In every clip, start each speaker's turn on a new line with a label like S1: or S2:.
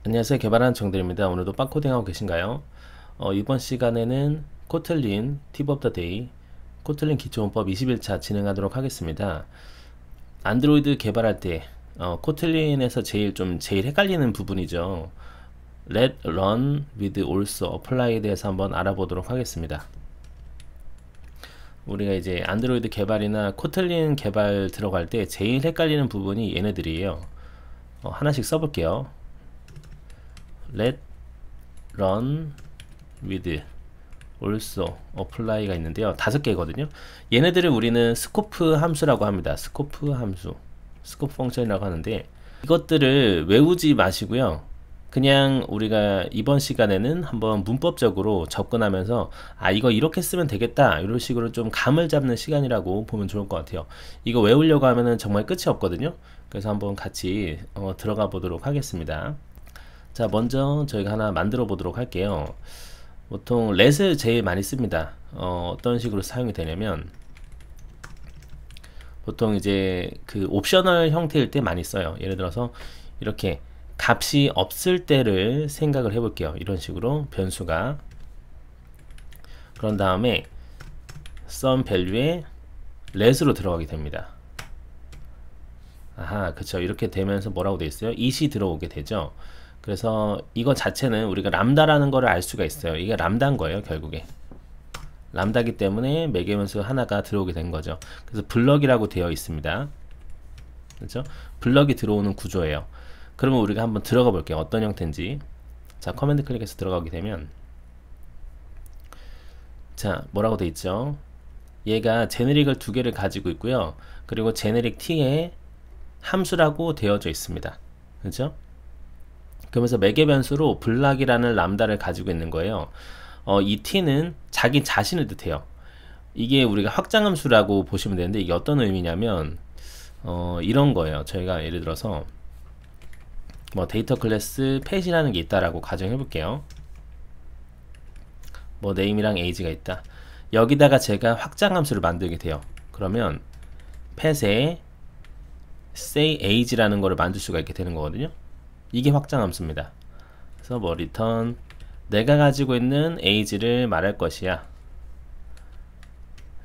S1: 안녕하세요. 개발하는 정들입니다. 오늘도 빵코딩하고 계신가요? 이번 시간에는 코틀린 팁 오브 더 데이 코틀린 기초문법 21차 진행하도록 하겠습니다. 안드로이드 개발할 때 코틀린에서 제일 헷갈리는 부분이죠. Let run with also apply에 대해서 한번 알아보도록 하겠습니다. 우리가 이제 안드로이드 개발이나 코틀린 개발 들어갈 때 제일 헷갈리는 부분이 얘네들이에요. 하나씩 써볼게요. Let run with also apply가 있는데요. 5개거든요. 얘네들을 우리는 스코프 함수라고 합니다. 스코프 함수, 스코프 펑션이라고 하는데 이것들을 외우지 마시고요. 그냥 우리가 이번 시간에는 한번 문법적으로 접근하면서 이거 이렇게 쓰면 되겠다 이런 식으로 좀 감을 잡는 시간이라고 보면 좋을 것 같아요. 이거 외우려고 하면은 정말 끝이 없거든요. 그래서 한번 같이 들어가 보도록 하겠습니다. 자, 먼저 저희가 하나 만들어 보도록 할게요. 보통 let을 제일 많이 씁니다. 어떤 식으로 사용이 되냐면 보통 이제 그 옵셔널 형태일 때 많이 써요. 예를 들어서 이렇게 값이 없을 때를 생각을 해볼게요. 이런 식으로 변수가 그런 다음에 sum value에 let으로 들어가게 됩니다. 그쵸. 이렇게 되면서 뭐라고 되어 있어요? it이 들어오게 되죠. 그래서 이거 자체는 우리가 람다라는 거를 알 수가 있어요. 이게 람다인 거예요, 결국에. 람다기 때문에 매개 변수 하나가 들어오게 된 거죠. 그래서 블럭이라고 되어 있습니다. 그렇죠? 블럭이 들어오는 구조예요. 그러면 우리가 한번 들어가 볼게요. 어떤 형태인지. 자, 커맨드 클릭해서 들어가게 되면 자, 뭐라고 돼 있죠? 얘가 제네릭을 2개를 가지고 있고요. 그리고 제네릭 t에 함수라고 되어져 있습니다. 그렇죠? 그러면서 매개 변수로 블락이라는 람다를 가지고 있는 거예요. 이 t는 자기 자신을 뜻해요. 이게 우리가 확장함수라고 보시면 되는데 이게 어떤 의미냐면 이런 거예요. 저희가 예를 들어서 뭐 데이터 클래스 펫이라는 게 있다라고 가정해 볼게요. 뭐 name이랑 age가 있다. 여기다가 제가 확장함수를 만들게 돼요. 그러면 펫에 say age라는 거를 만들 수가 있게 되는 거거든요. 이게 확장함수입니다. 그래서 뭐 return 내가 가지고 있는 age를 말할 것이야.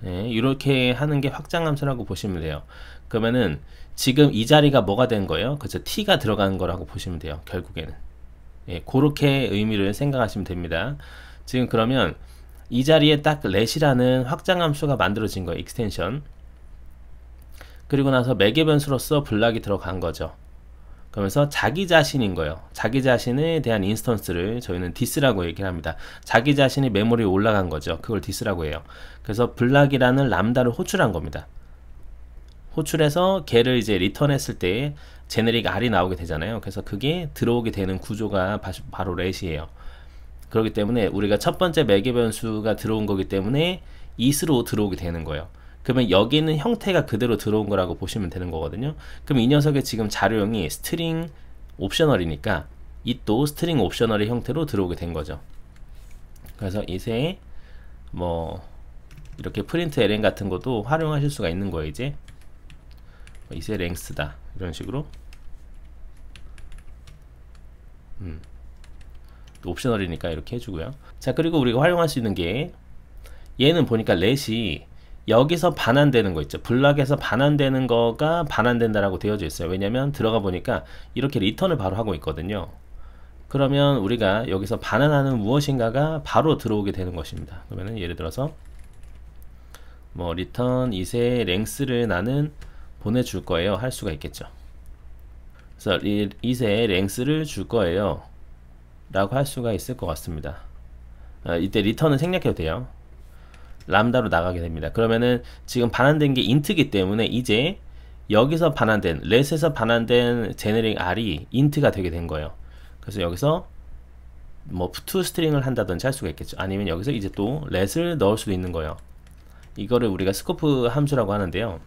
S1: 네, 이렇게 하는 게 확장함수라고 보시면 돼요. 그러면은 지금 이 자리가 뭐가 된 거예요? 그쵸, t가 들어간 거라고 보시면 돼요. 결국에는 그렇게 의미를 생각하시면 됩니다. 지금 그러면 이 자리에 딱 let이라는 확장함수가 만들어진 거예요. 익스텐션. 그리고 나서 매개 변수로서 블락이 들어간 거죠. 그러면서 자기 자신인 거예요. 자기 자신에 대한 인스턴스를 저희는 this라고 얘기를 합니다. 자기 자신이 메모리에 올라간 거죠. 그걸 this라고 해요. 그래서 블락이라는 람다를 호출한 겁니다. 호출해서 걔를 이제 리턴했을 때 제네릭 R이 나오게 되잖아요. 그래서 그게 들어오게 되는 구조가 바로 let이에요. 그렇기 때문에 우리가 첫 번째 매개 변수가 들어온 거기 때문에 it으로 들어오게 되는 거예요. 그러면 여기는 형태가 그대로 들어온 거라고 보시면 되는 거거든요. 그럼 이 녀석의 지금 자료형이 스트링 옵셔널이니까 it도 스트링 옵셔널의 형태로 들어오게 된 거죠. 그래서 it에 뭐 이렇게 프린트 ln 같은 것도 활용하실 수가 있는 거예요. 이제 it의 length다 이런 식으로 옵셔널이니까 이렇게 해주고요. 자, 그리고 우리가 활용할 수 있는 게 얘는 보니까 let이 여기서 반환되는 거 있죠. 블락에서 반환되는 거가 반환된다라고 되어져 있어요. 왜냐면 들어가 보니까 이렇게 리턴을 바로 하고 있거든요. 그러면 우리가 여기서 반환하는 무엇인가가 바로 들어오게 되는 것입니다. 그러면은 예를 들어서 뭐 return it의 length를 나는 보내줄 거예요 할 수가 있겠죠. 그래서 it의 length를 줄 거예요 라고 할 수가 있을 것 같습니다. 이때 return은 생략해도 돼요. 람다로 나가게 됩니다. 그러면은 지금 반환된 게 int이기 때문에 이제 여기서 반환된 let에서 반환된 제네릭 R이 int가 되게 된 거예요. 그래서 여기서 뭐 to string을 한다든지 할 수가 있겠죠. 아니면 여기서 이제 또 let을 넣을 수도 있는 거예요. 이거를 우리가 스코프 함수라고 하는데요.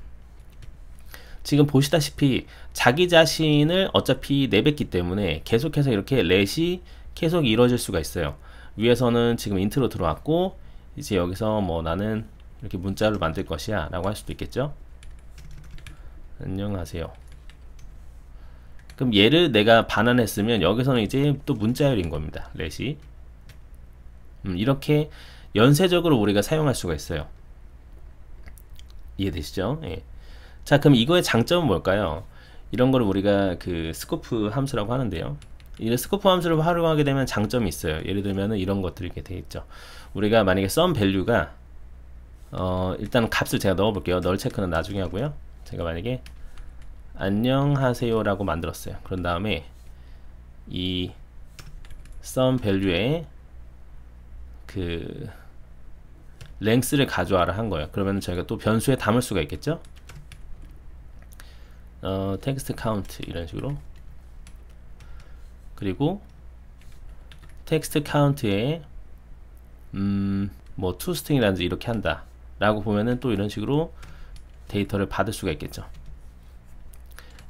S1: 지금 보시다시피 자기 자신을 어차피 내뱉기 때문에 계속해서 이렇게 let이 계속 이루어질 수가 있어요. 위에서는 지금 int로 들어왔고 이제 여기서 뭐 나는 이렇게 문자를 만들 것이야 라고 할 수도 있겠죠. 안녕하세요. 그럼 얘를 내가 반환했으면 여기서는 이제 또 문자열인 겁니다. 렛이. 이렇게 연쇄적으로 우리가 사용할 수가 있어요. 이해되시죠? 예. 자, 그럼 이거의 장점은 뭘까요? 이런 거를 우리가 그 스코프 함수라고 하는데요. 이 스코프 함수를 활용하게 되면 장점이 있어요. 예를 들면 이런 것들이 이렇게 되어 있죠. 우리가 만약에 sum value가 일단 값을 제가 넣어 볼게요. 널 체크는 나중에 하고요. 제가 만약에 안녕하세요 라고 만들었어요. 그런 다음에 이 sum value에 그 length를 가져와라 한 거예요. 그러면 저희가 또 변수에 담을 수가 있겠죠. text count 이런 식으로, 그리고 text count에 뭐 toString이라든지 이렇게 한다 라고 보면은 또 이런 식으로 데이터를 받을 수가 있겠죠.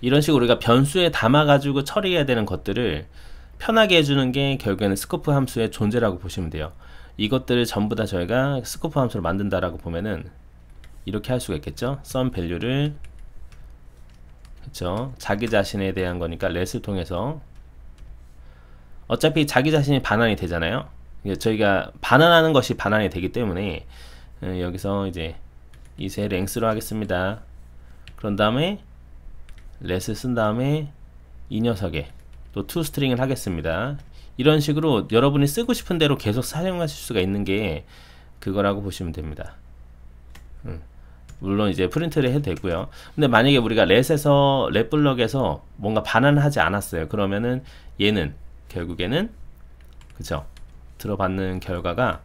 S1: 이런 식으로 우리가 변수에 담아 가지고 처리해야 되는 것들을 편하게 해주는 게 결국에는 스코프 함수의 존재라고 보시면 돼요. 이것들을 전부 다 저희가 스코프 함수로 만든다라고 보면은 이렇게 할 수가 있겠죠. sum value를, 그쵸, 자기 자신에 대한 거니까 let을 통해서, 어차피 자기 자신이 반환이 되잖아요. 저희가 반환하는 것이 반환이 되기 때문에 여기서 이제 이세 length로 하겠습니다. 그런 다음에 let을 쓴 다음에 이 녀석에 또 toString을 하겠습니다. 이런 식으로 여러분이 쓰고 싶은 대로 계속 사용하실 수가 있는 게 그거라고 보시면 됩니다. 물론 이제 프린트를 해도 되고요. 근데 만약에 우리가 let에서 let 블럭에서 뭔가 반환을 하지 않았어요. 그러면은 얘는 결국에는, 그쵸, 들어받는 결과가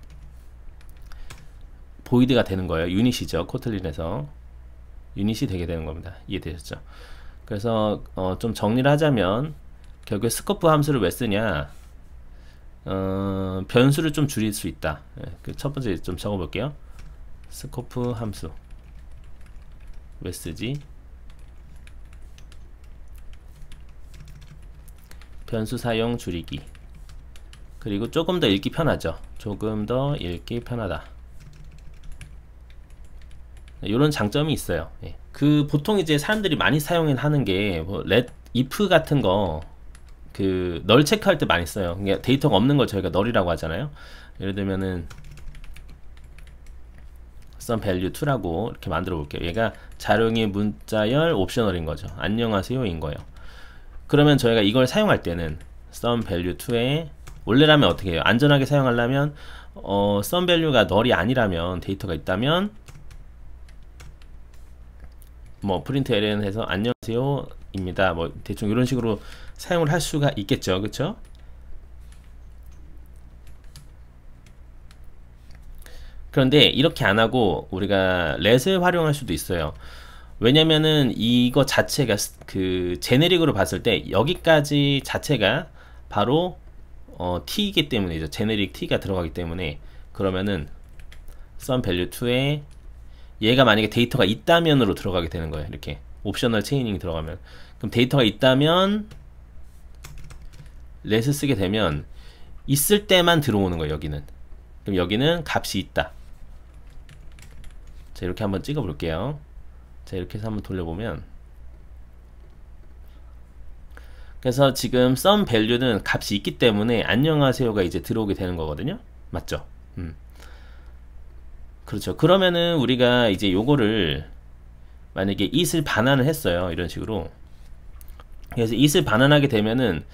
S1: 보이드가 되는 거예요. 유닛이죠. 코틀린에서 유닛이 되게 되는 겁니다. 이해되셨죠? 그래서 좀 정리를 하자면 결국에 스코프 함수를 왜 쓰냐, 변수를 좀 줄일 수 있다. 그 첫 번째 좀 적어 볼게요. 스코프 함수 왜 쓰지? 변수 사용 줄이기. 그리고 조금 더 읽기 편하죠. 조금 더 읽기 편하다. 이런 장점이 있어요. 예. 그 보통 이제 사람들이 많이 사용하는 게 뭐 let, if 같은 거, 그 널 체크할 때 많이 써요. 그러니까 데이터가 없는 걸 저희가 널이라고 하잖아요. 예를 들면은 sum value 2라고 이렇게 만들어 볼게요. 얘가 자룡이 문자열 옵셔널인 거죠. 안녕하세요인 거예요. 그러면 저희가 이걸 사용할 때는 sum value 2에 원래라면 어떻게 해요? 안전하게 사용하려면 sum value가 널이 아니라면, 데이터가 있다면 뭐 프린트 ln 해서 안녕하세요 입니다. 뭐 대충 이런 식으로 사용을 할 수가 있겠죠. 그쵸? 그런데 이렇게 안 하고 우리가 let을 활용할 수도 있어요. 왜냐면은 이거 자체가 그 제네릭으로 봤을 때 여기까지 자체가 바로 t이기 때문이죠. 제네릭 t가 들어가기 때문에, 그러면은 sum value 2에 얘가 만약에 데이터가 있다면으로 들어가게 되는 거예요. 이렇게 옵셔널 체이닝이 들어가면, 그럼 데이터가 있다면 let을 쓰게 되면 있을 때만 들어오는 거예요. 여기는. 그럼 여기는 값이 있다. 자, 이렇게 한번 찍어 볼게요. 자, 이렇게 해서 한번 돌려보면, 그래서 지금 sum value는 값이 있기 때문에 안녕하세요가 이제 들어오게 되는 거거든요. 맞죠? 그렇죠. 그러면은 우리가 이제 요거를 만약에 it을 반환을 했어요. 이런 식으로. 그래서 it을 반환하게 되면은,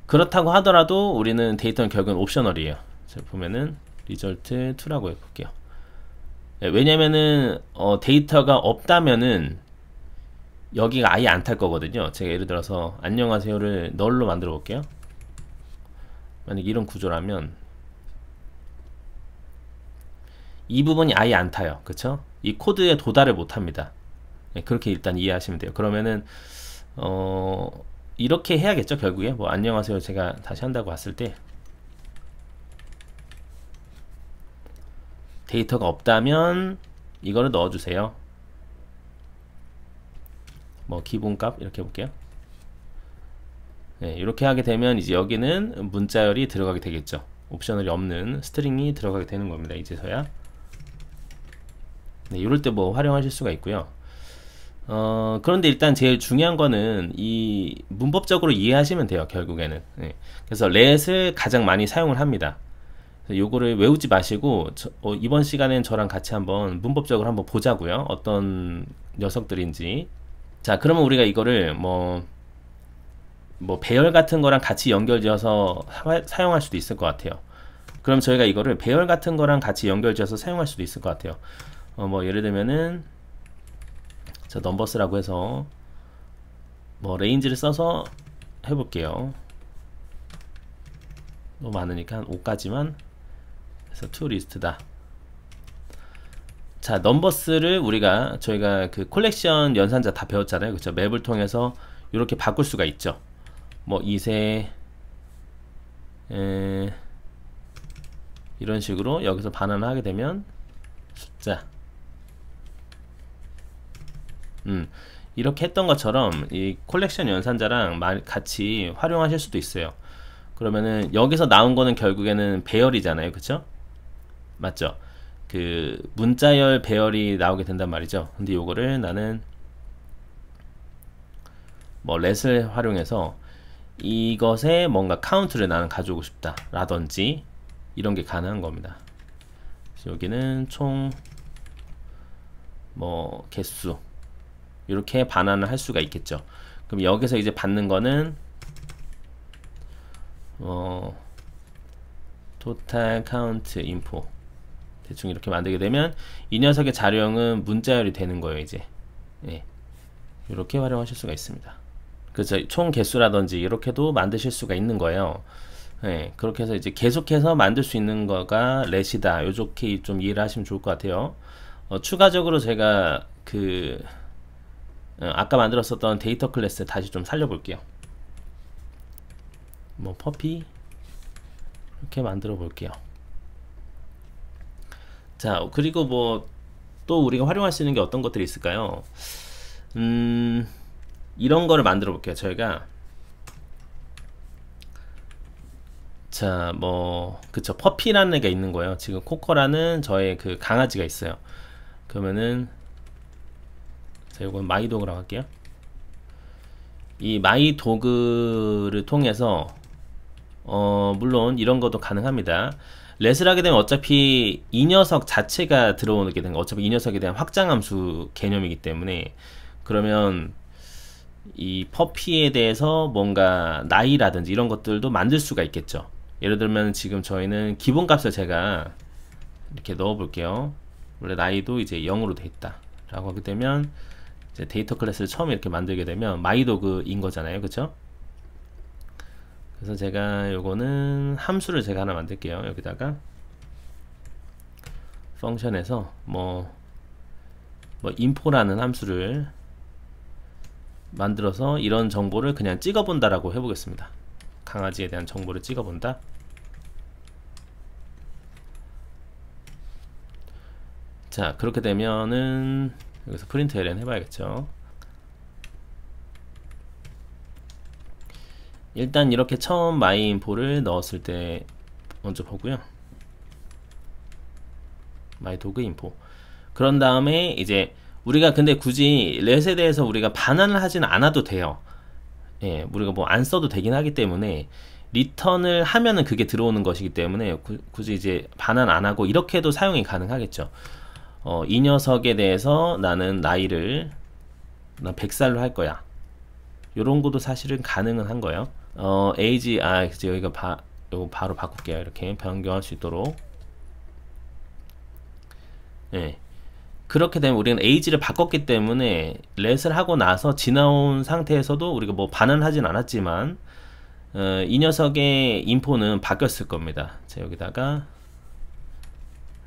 S1: 그렇다고 하더라도 우리는 데이터는 결국은 옵셔널이에요. 자, 보면은 result 2라고 해볼게요. 왜냐면은 데이터가 없다면은 여기가 아예 안 탈 거거든요. 제가 예를 들어서 안녕하세요를 널로 만들어 볼게요. 만약 이런 구조라면 이 부분이 아예 안 타요. 그쵸? 이 코드에 도달을 못 합니다. 그렇게 일단 이해하시면 돼요. 그러면은 이렇게 해야겠죠. 결국에 뭐 안녕하세요 제가 다시 한다고 봤을 때 데이터가 없다면 이거를 넣어주세요. 뭐 기본값 이렇게 해볼게요. 네, 이렇게 하게 되면 이제 여기는 문자열이 들어가게 되겠죠. 옵셔널이 없는 스트링이 들어가게 되는 겁니다. 이제서야. 네, 이럴 때 뭐 활용하실 수가 있고요. 그런데 일단 제일 중요한 거는 이 문법적으로 이해하시면 돼요, 결국에는. 예. 그래서 let을 가장 많이 사용을 합니다. 요거를 외우지 마시고 이번 시간엔 저랑 같이 한번 문법적으로 한번 보자고요. 어떤 녀석들인지. 자, 그러면 우리가 이거를 뭐 배열 같은 거랑 같이 연결지어서 사용할 수도 있을 것 같아요. 그럼 저희가 이거를 배열 같은 거랑 같이 연결지어서 사용할 수도 있을 것 같아요. 뭐 예를 들면은 저 넘버스라고 해서 뭐 레인지를 써서 해볼게요. 너무 많으니까 한 5까지만 해서 to list다. 자, 넘버스를 저희가 그 콜렉션 연산자 다 배웠잖아요. 그쵸? 맵을 통해서 이렇게 바꿀 수가 있죠. 뭐 2세 이런 식으로 여기서 반환하게 되면 숫자 이렇게 했던 것처럼 이 콜렉션 연산자랑 같이 활용하실 수도 있어요. 그러면은 여기서 나온 거는 결국에는 배열이잖아요. 그쵸? 맞죠? 그 문자열 배열이 나오게 된단 말이죠. 근데 요거를 나는 뭐 let을 활용해서 이것에 뭔가 카운트를 나는 가져오고 싶다 라든지 이런 게 가능한 겁니다. 여기는 총 뭐 개수 이렇게 반환을 할 수가 있겠죠. 그럼 여기서 이제 받는 거는 total count info 대충 이렇게 만들게 되면 이 녀석의 자료형은 문자열이 되는 거예요. 이제 예. 이렇게 활용하실 수가 있습니다. 그래서 총 개수라든지 이렇게도 만드실 수가 있는 거예요. 예. 그렇게 해서 이제 계속해서 만들 수 있는 거가 let이다. 요렇게 좀 이해를 하시면 좋을 것 같아요. 추가적으로 제가 아까 만들었었던 데이터 클래스 다시 좀 살려볼게요. 뭐 퍼피 이렇게 만들어 볼게요. 자, 그리고 뭐 또 우리가 활용할 수 있는 게 어떤 것들이 있을까요? 이런 거를 만들어 볼게요. 저희가 자, 뭐 그쵸, 퍼피라는 애가 있는 거예요. 지금 코코라는 저의 그 강아지가 있어요. 그러면은 자, 이건 마이도그라고 할게요. 이 마이도그를 통해서 물론 이런 것도 가능합니다. let을 하게 되면 어차피 이 녀석 자체가 들어오게 되는 거, 어차피 이 녀석에 대한 확장함수 개념이기 때문에, 그러면 이 퍼피에 대해서 뭔가 나이라든지 이런 것들도 만들 수가 있겠죠. 예를 들면 지금 저희는 기본값을 제가 이렇게 넣어 볼게요. 원래 나이도 이제 0으로 돼 있다 라고 하게 되면 이제 데이터 클래스를 처음에 이렇게 만들게 되면 마이도그인 거잖아요. 그쵸? 그래서 제가 요거는 함수를 제가 하나 만들게요. 여기다가 펑션에서 뭐 info라는 함수를 만들어서 이런 정보를 그냥 찍어본다 라고 해보겠습니다. 강아지에 대한 정보를 찍어본다. 자, 그렇게 되면은 여기서 프린트 ln 해봐야겠죠. 일단 이렇게 처음 마이인포를 넣었을 때 먼저 보고요. 마이도그 인포. 그런 다음에 이제 우리가 근데 굳이 let에 대해서 우리가 반환을 하진 않아도 돼요. 예, 우리가 뭐 안 써도 되긴 하기 때문에 리턴을 하면은 그게 들어오는 것이기 때문에 굳이 이제 반환 안 하고 이렇게 해도 사용이 가능하겠죠. 이 녀석에 대해서 나는 나이를 난 100살로 할 거야. 요런 것도 사실은 가능은 한 거예요. age, 이제 여기가 요거 바로 바꿀게요. 이렇게 변경할 수 있도록. 예. 그렇게 되면 우리는 age를 바꿨기 때문에 let을 하고 나서 지나온 상태에서도 우리가 뭐 반환하진 않았지만 이 녀석의 인포는 바뀌었을 겁니다. 자, 여기다가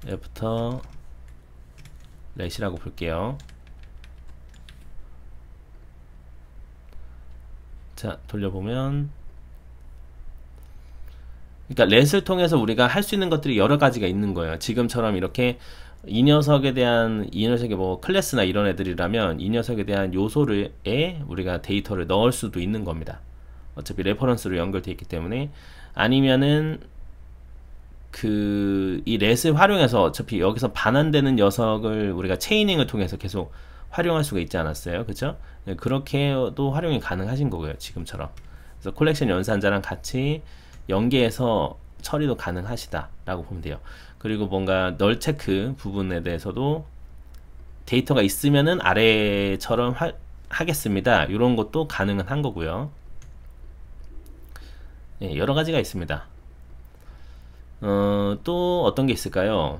S1: after let이라고 볼게요. 자, 돌려보면 그러니까 let을 통해서 우리가 할 수 있는 것들이 여러 가지가 있는 거예요. 지금처럼 이렇게 이 녀석의 뭐 클래스나 이런 애들이라면 이 녀석에 대한 요소를 우리가 데이터를 넣을 수도 있는 겁니다. 어차피 레퍼런스로 연결되어 있기 때문에. 아니면은 이 let을 활용해서 어차피 여기서 반환되는 녀석을 우리가 체이닝을 통해서 계속 활용할 수가 있지 않았어요. 그쵸? 네, 그렇게도 활용이 가능하신 거고요. 지금처럼. 그래서 콜렉션 연산자랑 같이 연계해서 처리도 가능하시다 라고 보면 돼요. 그리고 뭔가 널 체크 부분에 대해서도 데이터가 있으면은 아래처럼 하겠습니다. 이런 것도 가능은 한 거고요. 네, 여러 가지가 있습니다. 또 어떤 게 있을까요?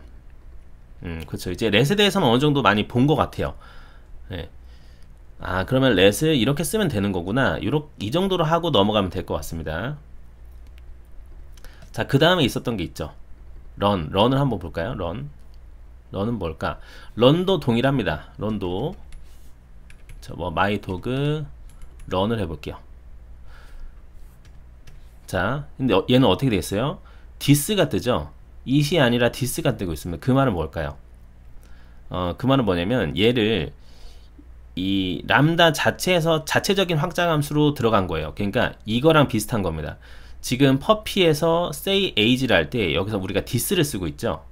S1: 그렇죠. 이제 렛에 대해서는 어느 정도 많이 본 것 같아요. 네. 아, 그러면 렛을 이렇게 쓰면 되는 거구나. 이 정도로 하고 넘어가면 될 것 같습니다. 자, 그 다음에 있었던 게 있죠. 런을 한번 볼까요? 런은 뭘까? 런도 동일합니다. 런도 마이도그 런을 해볼게요. 자, 근데 얘는 어떻게 되겠어요? 디스가 뜨죠? it이 아니라 디스가 뜨고 있습니다. 그 말은 뭘까요? 그 말은 뭐냐면 얘를 이 람다 자체에서 자체적인 확장함수로 들어간 거예요. 그러니까 이거랑 비슷한 겁니다. 지금 퍼피에서 say age를 할 때 여기서 우리가 디스를 쓰고 있죠.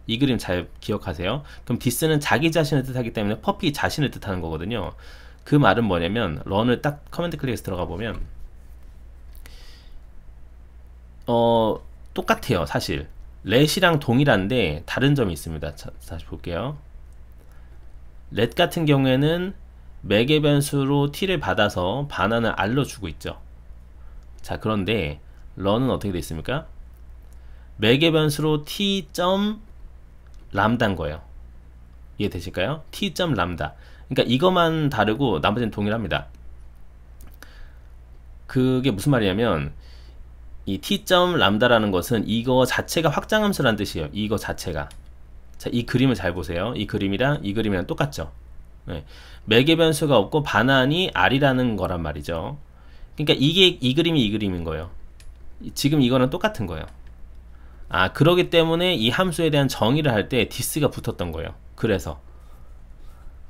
S1: 이 그림 잘 기억하세요. 그럼 디스는 자기 자신을 뜻하기 때문에 퍼피 자신을 뜻하는 거거든요. 그 말은 뭐냐면 런을 딱 커맨드 클릭해서 들어가 보면 똑같아요. 사실 렛이랑 동일한데 다른 점이 있습니다. 자, 다시 볼게요. 렛 같은 경우에는 매개 변수로 t를 받아서 반환을 r로 주고 있죠. 자, 그런데 런은 어떻게 되어 있습니까? 매개 변수로 t. 람다인 거예요. 이해되실까요? t. 람다. 그러니까 이것만 다르고 나머지는 동일합니다. 그게 무슨 말이냐면 이 t. 람다라는 것은 이거 자체가 확장함수라는 뜻이에요. 이거 자체가. 자, 이 그림을 잘 보세요. 이 그림이랑 이 그림이랑 똑같죠. 네. 매개 변수가 없고 반환이 r이라는 거란 말이죠. 그러니까 이 그림이 이 그림인 거예요. 지금 이거는 똑같은 거예요. 아, 그러기 때문에 이 함수에 대한 정의를 할 때 디스가 붙었던 거예요. 그래서.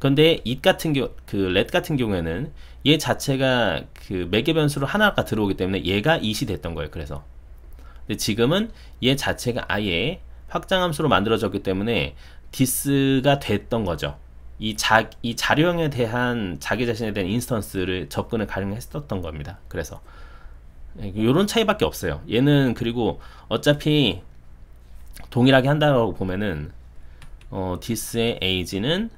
S1: 근데 이 같은 렛 같은 경우에는 얘 자체가 그 매개 변수로 하나가 들어오기 때문에 얘가 it이 됐던 거예요. 그래서. 근데 지금은 얘 자체가 아예 확장함수로 만들어졌기 때문에 디스가 됐던 거죠. 이 자료형에 대한 자기 자신에 대한 인스턴스를 접근을 가능했었던 겁니다. 그래서 요런 차이밖에 없어요. 얘는 그리고 어차피 동일하게 한다고 보면은 디스의 age는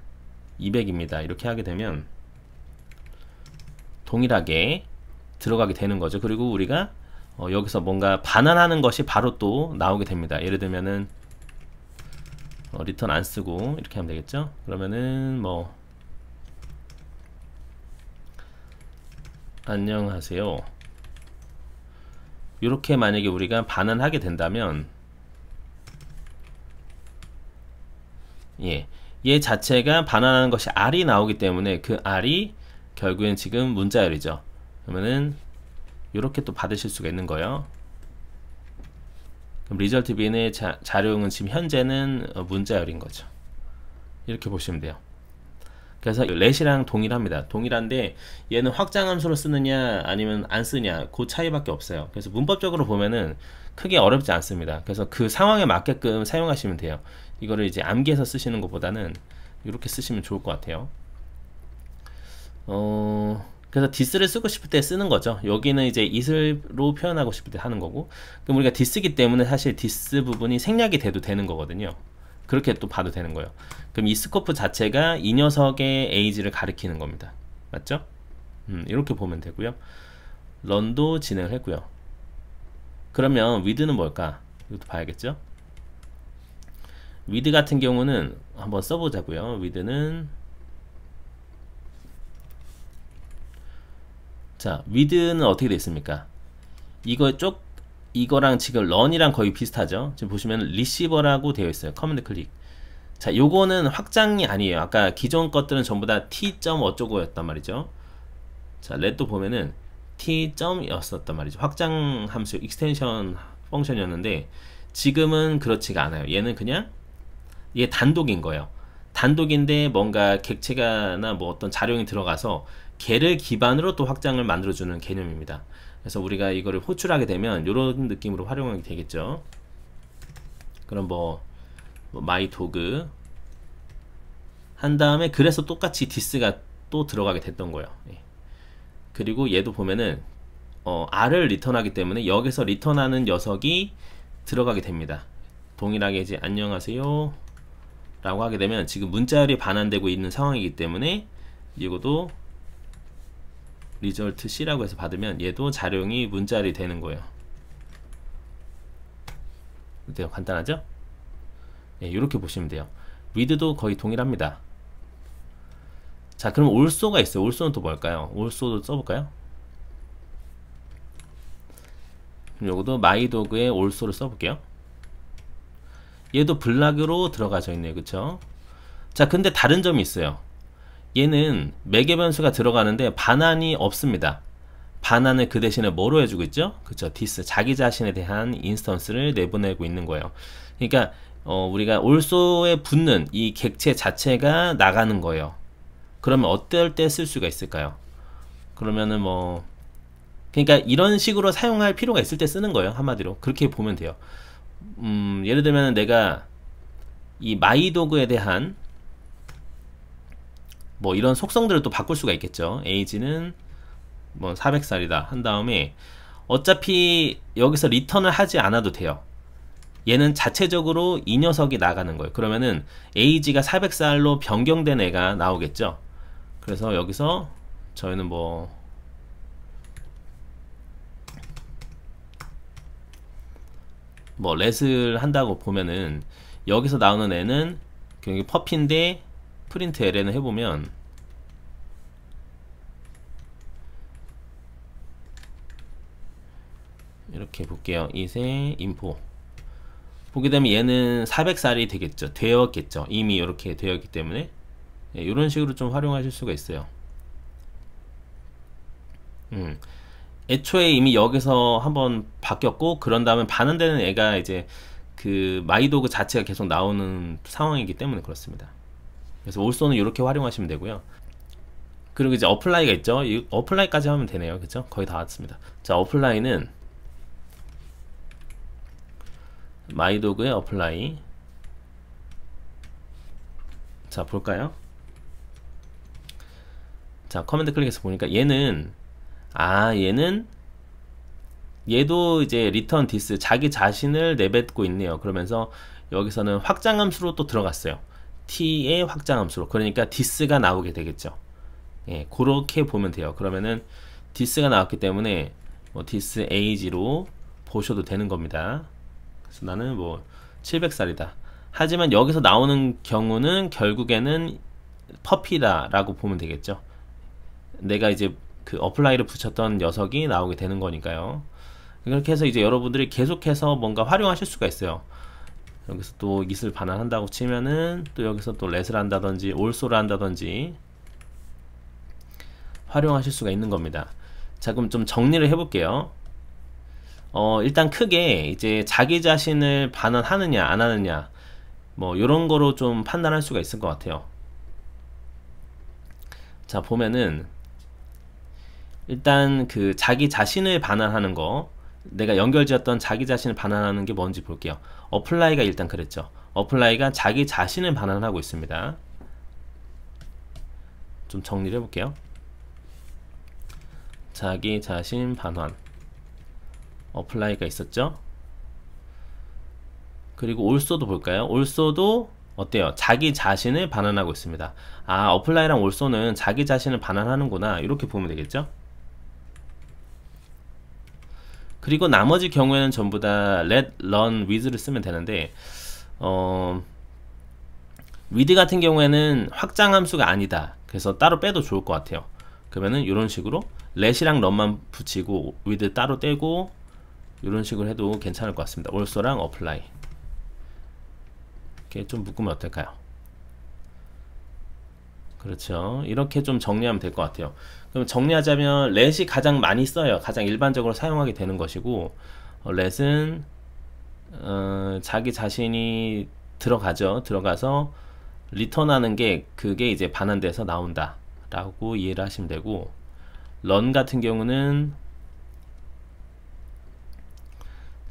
S1: 200입니다. 이렇게 하게 되면 동일하게 들어가게 되는 거죠. 그리고 우리가 여기서 뭔가 반환하는 것이 바로 또 나오게 됩니다. 예를 들면은 리턴 안 쓰고 이렇게 하면 되겠죠. 그러면은 뭐 안녕하세요. 이렇게 만약에 우리가 반환하게 된다면 얘 자체가 반환하는 것이 r이 나오기 때문에 그 r이 결국엔 지금 문자열이죠. 그러면은 이렇게 또 받으실 수가 있는 거예요. 그럼 리절트 bn의 자료형은 지금 현재는 문자열인 거죠. 이렇게 보시면 돼요. 그래서 렛이랑 동일합니다. 동일한데 얘는 확장함수로 쓰느냐 아니면 안 쓰냐 그 차이밖에 없어요. 그래서 문법적으로 보면은 크게 어렵지 않습니다. 그래서 그 상황에 맞게끔 사용하시면 돼요. 이거를 이제 암기해서 쓰시는 것보다는 이렇게 쓰시면 좋을 것 같아요. 그래서 디스를 쓰고 싶을 때 쓰는 거죠. 여기는 이제 it으로 표현하고 싶을 때 하는 거고, 그럼 우리가 디스기 때문에 사실 디스 부분이 생략이 돼도 되는 거거든요. 그렇게 또 봐도 되는 거예요. 그럼 이 스코프 자체가 이 녀석의 age를 가리키는 겁니다. 맞죠? 이렇게 보면 되고요. 런도 진행을 했고요. 그러면 wid는 뭘까? 이것도 봐야겠죠? with 같은 경우는 한번 써보자고요. with는 자, with는 어떻게 되어 있습니까? 이거랑 지금 run이랑 거의 비슷하죠. 지금 보시면 receiver라고 되어 있어요. 커맨드 클릭. 자, 요거는 확장이 아니에요. 아까 기존 것들은 전부 다 t. 어쩌고였단 말이죠. 자, let도 보면은 t. 였었단 말이죠. 확장 함수, 익스텐션 펑션이었는데 지금은 그렇지가 않아요. 얘는 그냥 얘 단독인 거예요. 단독인데 뭔가 객체가나 뭐 어떤 자료형이 들어가서 걔를 기반으로 또 확장을 만들어주는 개념입니다. 그래서 우리가 이거를 호출하게 되면 이런 느낌으로 활용하게 되겠죠. 그럼 뭐 my dog 한 다음에 그래서 똑같이 this가 또 들어가게 됐던 거예요. 예. 그리고 얘도 보면은 r을 리턴하기 때문에 여기서 리턴하는 녀석이 들어가게 됩니다. 동일하게 이제 안녕하세요 라고 하게 되면 지금 문자열이 반환되고 있는 상황이기 때문에 이것도 result C라고 해서 받으면 얘도 자료형이 문자열이 되는 거예요. 어때요? 간단하죠? 예, 이렇게 보시면 돼요. with도 거의 동일합니다. 자, 그럼 also가 있어요. also는 또 뭘까요? also도 써볼까요? 그럼 요것도 myDog의 also를 써볼게요. 얘도 블락으로 들어가져 있네요. 그쵸? 자, 근데 다른 점이 있어요. 얘는 매개 변수가 들어가는데 반환이 없습니다. 반환을 그 대신에 뭐로 해주고 있죠? 그쵸? this 자기 자신에 대한 인스턴스를 내보내고 있는 거예요. 그러니까 우리가 also에 붙는 이 객체 자체가 나가는 거예요. 그러면 어떨 때 쓸 수가 있을까요? 그러면은 뭐 그러니까 이런 식으로 사용할 필요가 있을 때 쓰는 거예요. 한마디로 그렇게 보면 돼요. 예를 들면 내가 이 myDog에 대한 뭐 이런 속성들을 또 바꿀 수가 있겠죠. age는 뭐 400살이다 한 다음에 어차피 여기서 리턴을 하지 않아도 돼요. 얘는 자체적으로 이 녀석이 나가는 거예요. 그러면은 age가 400살로 변경된 애가 나오겠죠. 그래서 여기서 저희는 뭐 let을 한다고 보면은 여기서 나오는 애는 여기 퍼피인데 프린트 ln을 해보면 이렇게 볼게요. 이세 인포 보게 되면 얘는 400살이 되겠죠. 되었겠죠. 이미 이렇게 되었기 때문에 이런 식으로 좀 활용하실 수가 있어요. 애초에 이미 여기서 한번 바뀌었고 그런 다음에 반환되는 애가 이제 그 myDog 자체가 계속 나오는 상황이기 때문에 그렇습니다. 그래서 also는 이렇게 활용하시면 되고요. 그리고 이제 apply가 있죠. 이 apply까지 하면 되네요. 그쵸? 거의 다 왔습니다. 자, apply는 myDog의 apply. 자, 볼까요? 자, 커맨드 클릭해서 보니까 얘는 얘도 이제 return this 자기 자신을 내뱉고 있네요. 그러면서 여기서는 확장함수로 또 들어갔어요. t의 확장함수로. 그러니까 this가 나오게 되겠죠. 예, 그렇게 보면 돼요. 그러면은 this가 나왔기 때문에 뭐 this age로 보셔도 되는 겁니다. 그래서 나는 뭐 700살이다. 하지만 여기서 나오는 경우는 결국에는 퍼피다 라고 보면 되겠죠. 내가 이제 그 어플라이를 붙였던 녀석이 나오게 되는 거니까요. 그렇게 해서 이제 여러분들이 계속해서 뭔가 활용하실 수가 있어요. 여기서 또 it을 반환한다고 치면은 또 여기서 또 let을 한다든지 also를 한다든지 활용하실 수가 있는 겁니다. 자, 그럼 좀 정리를 해볼게요. 일단 크게 이제 자기 자신을 반환하느냐 안 하느냐 뭐 요런 거로 좀 판단할 수가 있을 것 같아요. 자, 보면은 일단 그 자기 자신을 반환하는 거, 내가 연결지었던 자기 자신을 반환하는 게 뭔지 볼게요. apply가 일단 그랬죠. apply가 자기 자신을 반환하고 있습니다. 좀 정리를 해볼게요. 자기 자신 반환 apply가 있었죠. 그리고 also도 볼까요? also도 어때요? 자기 자신을 반환하고 있습니다. 아, apply랑 also는 자기 자신을 반환하는구나, 이렇게 보면 되겠죠. 그리고 나머지 경우에는 전부 다 let, run, with를 쓰면 되는데 with 같은 경우에는 확장 함수가 아니다. 그래서 따로 빼도 좋을 것 같아요. 그러면은 이런 식으로 let이랑 run만 붙이고 with 따로 떼고 이런 식으로 해도 괜찮을 것 같습니다. also랑 apply 이렇게 좀 묶으면 어떨까요? 그렇죠. 이렇게 좀 정리하면 될 것 같아요. 그럼 정리하자면 let이 가장 많이 써요. 가장 일반적으로 사용하게 되는 것이고 let은 자기 자신이 들어가죠. 들어가서 리턴하는 게 그게 이제 반환돼서 나온다 라고 이해를 하시면 되고, run 같은 경우는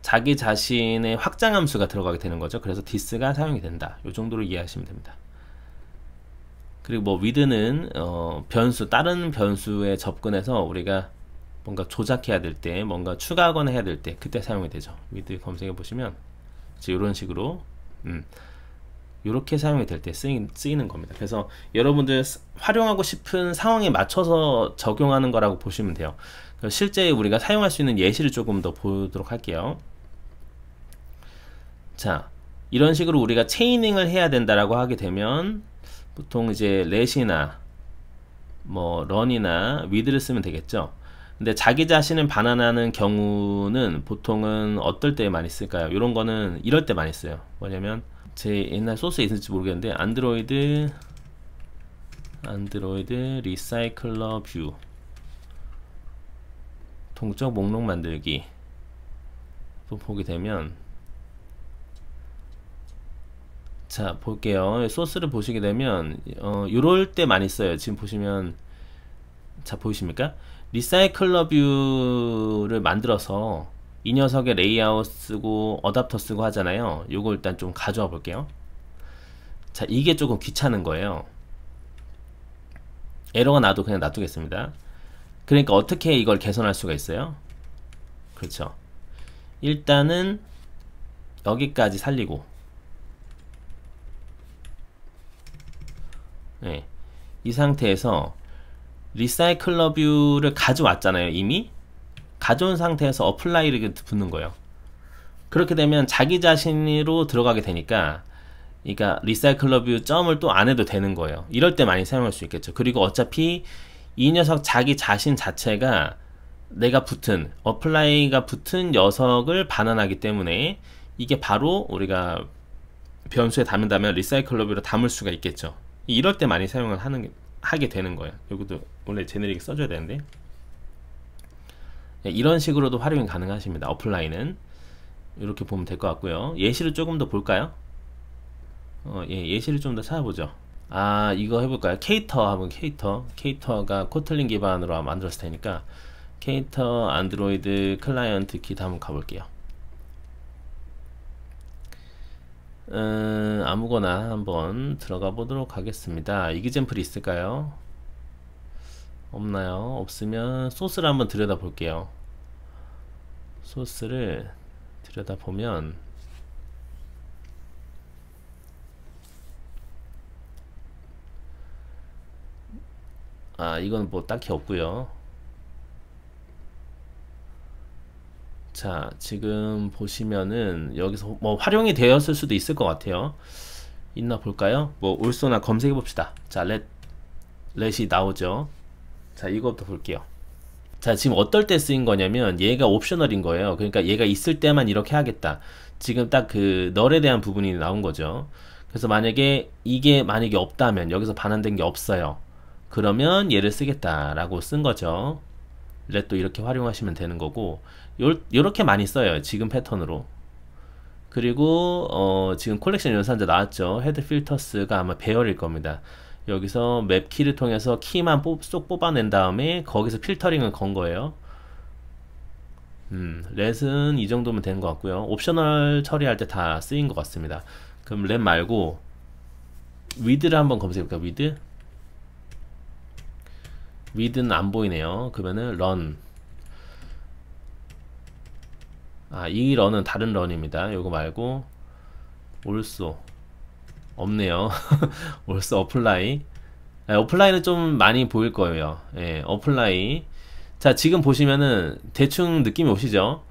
S1: 자기 자신의 확장함수가 들어가게 되는 거죠. 그래서 this가 사용이 된다. 이 정도로 이해하시면 됩니다. 그리고 뭐 with는 변수, 다른 변수에 접근해서 우리가 뭔가 조작해야 될 때, 뭔가 추가하거나 해야 될 때 그때 사용이 되죠. with 검색해 보시면 이런 식으로 이렇게 사용이 될 때 쓰이는 겁니다. 그래서 여러분들 활용하고 싶은 상황에 맞춰서 적용하는 거라고 보시면 돼요. 실제 우리가 사용할 수 있는 예시를 조금 더 보도록 할게요. 자, 이런 식으로 우리가 체이닝을 해야 된다라고 하게 되면 보통 이제 let이나 뭐 run이나 with를 쓰면 되겠죠. 근데 자기 자신을 반환하는 경우는 보통은 어떨 때 많이 쓸까요? 이런 거는 이럴 때 많이 써요. 뭐냐면 제 옛날 소스에 있을지 모르겠는데 안드로이드 리사이클러 뷰 동적 목록 만들기 보게 되면, 자 볼게요. 소스를 보시게 되면 요럴 때 많이 써요. 지금 보시면, 자 보이십니까? 리사이클러 뷰를 만들어서 이 녀석의 레이아웃 쓰고 어댑터 쓰고 하잖아요. 요거 일단 좀 가져와 볼게요. 자, 이게 조금 귀찮은 거예요. 에러가 나도 그냥 놔두겠습니다. 그러니까 어떻게 이걸 개선할 수가 있어요? 그렇죠. 일단은 여기까지 살리고, 네, 이 상태에서 리사이클러 뷰를 가져왔잖아요. 이미 가져온 상태에서 어플라이를 붙는 거예요. 그렇게 되면 자기 자신으로 들어가게 되니까, 그러니까 리사이클러 뷰 점을 또 안 해도 되는 거예요. 이럴 때 많이 사용할 수 있겠죠. 그리고 어차피 이 녀석 자기 자신 자체가 내가 붙은, 어플라이가 붙은 녀석을 반환하기 때문에 이게 바로 우리가 변수에 담는다면 리사이클러 뷰로 담을 수가 있겠죠. 이럴 때 많이 사용을 하게 되는 거예요. 여기도 원래 제네릭 써줘야 되는데, 이런 식으로도 활용이 가능하십니다. 어플라이는 이렇게 보면 될 것 같고요. 예시를 조금 더 볼까요? 예시를 좀 더 찾아보죠. 아, 이거 해볼까요? 케이터 하면 케이터가 코틀린 기반으로 만들었을 테니까 케이터 안드로이드 클라이언트 킷 한번 가볼게요. 아무거나 한번 들어가 보도록 하겠습니다. 이그젬플이 있을까요? 없나요? 없으면 소스를 한번 들여다 볼게요. 소스를 들여다 보면, 아, 이건 뭐 딱히 없고요. 자, 지금 보시면은 여기서 뭐 활용이 되었을 수도 있을 것 같아요. 있나 볼까요? 뭐 올소나 검색해 봅시다. 자, 렛이 나오죠. 자, 이것도 볼게요. 자, 지금 어떨 때 쓰인 거냐면 얘가 옵셔널인 거예요. 그러니까 얘가 있을 때만 이렇게 하겠다. 지금 딱 그 널에 대한 부분이 나온 거죠. 그래서 이게 만약에 없다면, 여기서 반환된 게 없어요, 그러면 얘를 쓰겠다라고 쓴 거죠. 렛도 이렇게 활용하시면 되는 거고, 요렇게 많이 써요, 지금 패턴으로. 그리고 지금 콜렉션 연산자 나왔죠. 헤드 필터스가 아마 배열일 겁니다. 여기서 맵 키를 통해서 키만 쏙 뽑아낸 다음에 거기서 필터링을 건 거예요. 렛은 이 정도면 되는 것 같고요. 옵셔널 처리할 때 다 쓰인 것 같습니다. 그럼 렛 말고 with를 한번 검색해볼까요? with는 안 보이네요. 그러면은 run. 아, 이 run은 다른 run입니다. 요거 말고 also 없네요. also apply. 어플라이는 좀 많이 보일 거예요. 예, 어플라이. 자, 지금 보시면은 대충 느낌이 오시죠?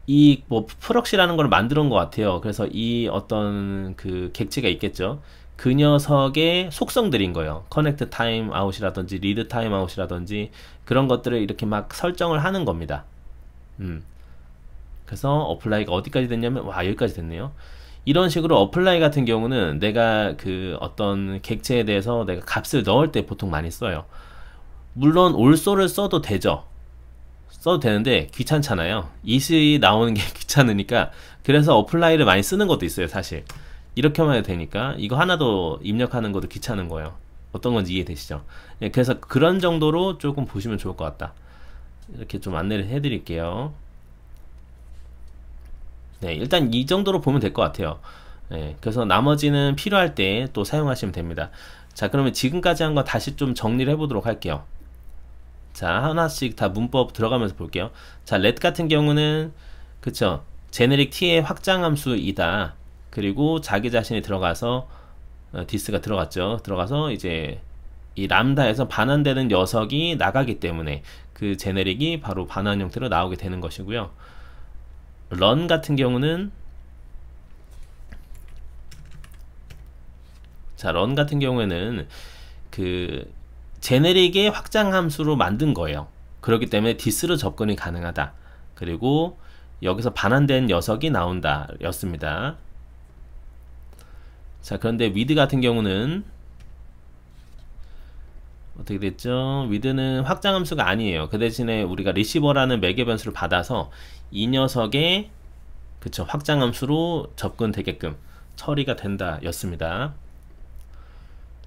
S1: 이 뭐 프럭시라는 걸 만들어 온 것 같아요. 그래서 이 어떤 그 객체가 있겠죠. 그 녀석의 속성들인 거예요. 커넥트 타임 아웃이라든지 리드 타임 아웃이라든지 그런 것들을 이렇게 막 설정을 하는 겁니다. 그래서 어플라이가 어디까지 됐냐면, 와, 여기까지 됐네요. 이런 식으로 어플라이 같은 경우는 내가 그 어떤 객체에 대해서 내가 값을 넣을 때 보통 많이 써요. 물론 올소를 써도 되죠. 써도 되는데 귀찮잖아요. 이시 나오는 게 귀찮으니까. 그래서 어플라이를 많이 쓰는 것도 있어요, 사실. 이렇게만 해도 되니까. 이거 하나도 입력하는 것도 귀찮은 거예요. 어떤 건지 이해되시죠? 예, 그래서 그런 정도로 조금 보시면 좋을 것 같다. 이렇게 좀 안내를 해드릴게요. 네, 일단 이 정도로 보면 될 것 같아요. 예, 그래서 나머지는 필요할 때 또 사용하시면 됩니다. 자, 그러면 지금까지 한 거 다시 좀 정리를 해보도록 할게요. 자, 하나씩 다 문법 들어가면서 볼게요. 자, let 같은 경우는 그쵸, 제네릭 t의 확장함수이다. 그리고 자기 자신이 들어가서 this가 들어갔죠. 들어가서 이제 이 람다에서 반환되는 녀석이 나가기 때문에 그 제네릭이 바로 반환 형태로 나오게 되는 것이고요. run 같은 경우는 자, run 같은 경우에는 그 제네릭의 확장 함수로 만든 거예요. 그렇기 때문에 this로 접근이 가능하다. 그리고 여기서 반환된 녀석이 나온다 였습니다. 자, 그런데 with 같은 경우는 어떻게 됐죠? with는 확장 함수가 아니에요. 그 대신에 우리가 receiver라는 매개 변수를 받아서 이 녀석의 그쵸, 확장 함수로 접근되게끔 처리가 된다 였습니다.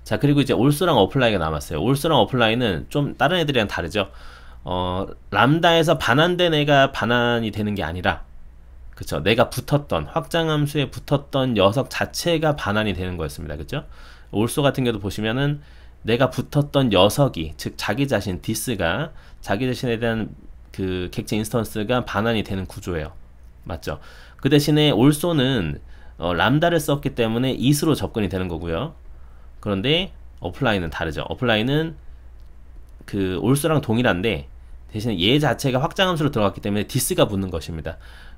S1: 자, 그리고 이제 also랑 apply가 남았어요. also랑 apply는 좀 다른 애들이랑 다르죠. 람다에서 반환된 애가 반환이 되는 게 아니라 그쵸, 내가 붙었던 확장함수에 붙었던 녀석 자체가 반환이 되는 거였습니다. 그쵸? also 같은 경우도 보시면은 내가 붙었던 녀석이, 즉 자기 자신 this가 자기 자신에 대한 그 객체 인스턴스가 반환이 되는 구조예요. 맞죠? 그 대신에 also는 람다를 썼기 때문에 it으로 접근이 되는 거고요. 그런데 apply는 다르죠. apply는 그 also랑 동일한데 대신 얘 자체가 확장함수로 들어갔기 때문에 this가 붙는 것입니다.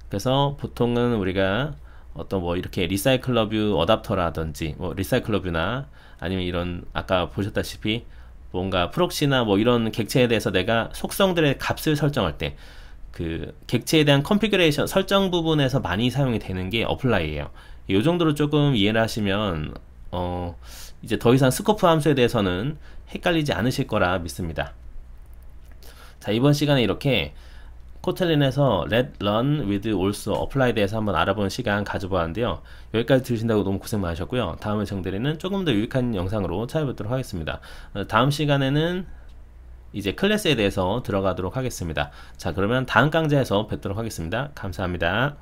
S1: 그래서 보통은 우리가 어떤 뭐 이렇게 리사이클러뷰 어답터라든지 뭐 리사이클러뷰나 아니면 이런 아까 보셨다시피 뭔가 프록시나 뭐 이런 객체에 대해서 내가 속성들의 값을 설정할 때 그 객체에 대한 컨피그레이션 설정 부분에서 많이 사용이 되는 게 어플라이예요. 이 정도로 조금 이해를 하시면 이제 더 이상 스코프 함수에 대해서는 헷갈리지 않으실 거라 믿습니다. 자, 이번 시간에 이렇게 코틀린에서 let, run, with, also, apply에 대해서 한번 알아보는 시간 가져보았는데요. 여기까지 들으신다고 너무 고생 많으셨고요. 다음에 정드리는 조금 더 유익한 영상으로 찾아뵙도록 하겠습니다. 다음 시간에는 이제 클래스에 대해서 들어가도록 하겠습니다. 자, 그러면 다음 강좌에서 뵙도록 하겠습니다. 감사합니다.